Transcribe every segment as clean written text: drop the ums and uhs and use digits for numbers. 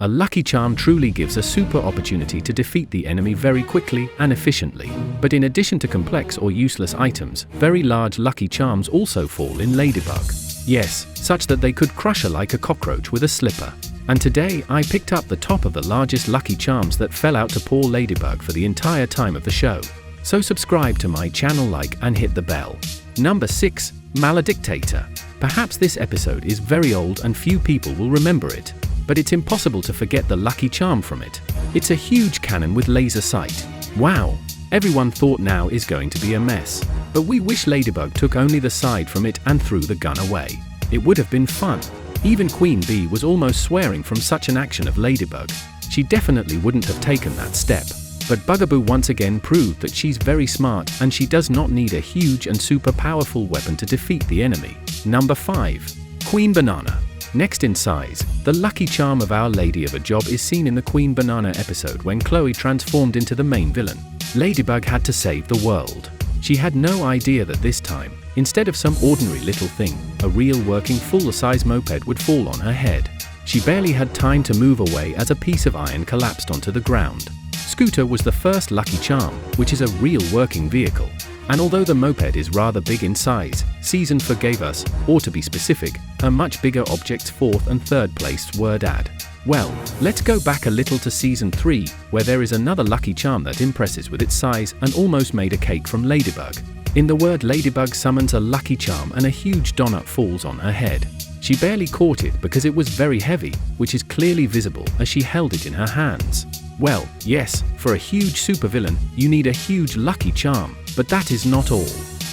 A Lucky Charm truly gives a super opportunity to defeat the enemy very quickly and efficiently. But in addition to complex or useless items, very large Lucky Charms also fall in Ladybug. Yes, such that they could crush her like a cockroach with a slipper. And today I picked up the top of the largest Lucky Charms that fell out to poor Ladybug for the entire time of the show. So subscribe to my channel, like, and hit the bell. Number 6. Maledictator. Perhaps this episode is very old and few people will remember it. But it's impossible to forget the Lucky Charm from it. It's a huge cannon with laser sight. Wow! Everyone thought now is going to be a mess. But we wish Ladybug took only the side from it and threw the gun away. It would have been fun. Even Queen Bee was almost swearing from such an action of Ladybug. She definitely wouldn't have taken that step. But Bugaboo once again proved that she's very smart and she does not need a huge and super powerful weapon to defeat the enemy. Number 5. Queen Banana. Next in size, the Lucky Charm of Our Lady of a Job is seen in the Queen Banana episode when Chloe transformed into the main villain. Ladybug had to save the world. She had no idea that this time, instead of some ordinary little thing, a real working full-size moped would fall on her head. She barely had time to move away as a piece of iron collapsed onto the ground. Scooter was the first Lucky Charm, which is a real working vehicle. And although the moped is rather big in size, Season 4 gave us, or to be specific, a much bigger object's 4th and 3rd place word ad. Well, let's go back a little to Season 3, where there is another Lucky Charm that impresses with its size and almost made a cake from Ladybug. In the word, Ladybug summons a Lucky Charm and a huge donut falls on her head. She barely caught it because it was very heavy, which is clearly visible as she held it in her hands. Well, yes, for a huge supervillain, you need a huge Lucky Charm, but that is not all.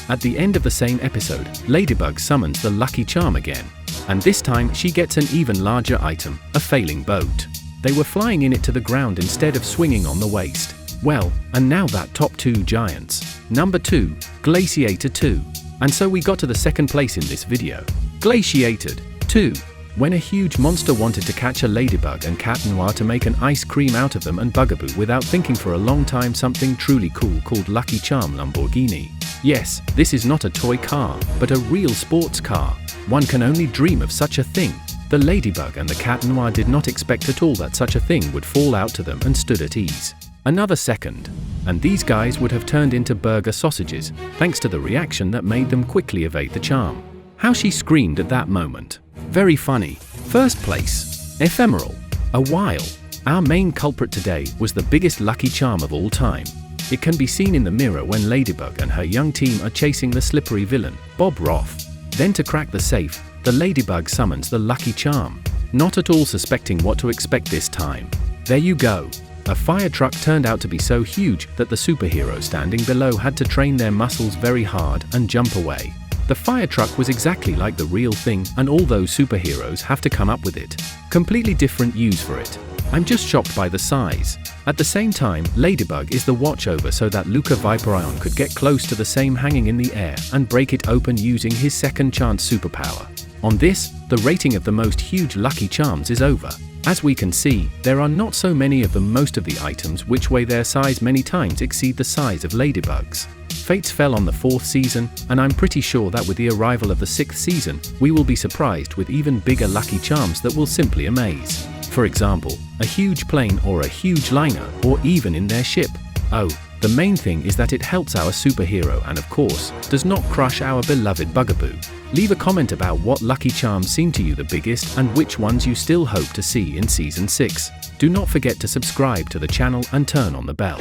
At the end of the same episode, Ladybug summons the Lucky Charm again. And this time she gets an even larger item, a failing boat. They were flying in it to the ground instead of swinging on the waist. Well, and now that top 2 giants. Number 2. Glaciator 2. And so we got to the second place in this video. Glaciated 2. When a huge monster wanted to catch a Ladybug and Cat Noir to make an ice cream out of them and Bugaboo without thinking for a long time something truly cool called Lucky Charm Lamborghini. Yes, this is not a toy car, but a real sports car. One can only dream of such a thing. The Ladybug and the Cat Noir did not expect at all that such a thing would fall out to them and stood at ease. Another second, and these guys would have turned into burger sausages, thanks to the reaction that made them quickly evade the charm. How she screamed at that moment. Very funny. First place. Ephemeral. A while. Our main culprit today was the biggest Lucky Charm of all time. It can be seen in the mirror when Ladybug and her young team are chasing the slippery villain, Bob Roth. Then to crack the safe, the Ladybug summons the Lucky Charm, not at all suspecting what to expect this time. There you go. A fire truck turned out to be so huge that the superhero standing below had to train their muscles very hard and jump away. The fire truck was exactly like the real thing, and all those superheroes have to come up with it. Completely different use for it. I'm just shocked by the size. At the same time, Ladybug is the watchover so that Luca Viperion could get close to the same hanging in the air and break it open using his second chance superpower. On this, the rating of the most huge Lucky Charms is over. As we can see, there are not so many of them. Most of the items which weigh their size many times exceed the size of Ladybug's. Fates fell on the 4th season, and I'm pretty sure that with the arrival of the 6th season, we will be surprised with even bigger Lucky Charms that will simply amaze. For example, a huge plane or a huge liner, or even in their ship. Oh, the main thing is that it helps our superhero and of course, does not crush our beloved Bugaboo. Leave a comment about what Lucky Charms seem to you the biggest and which ones you still hope to see in Season 6. Do not forget to subscribe to the channel and turn on the bell.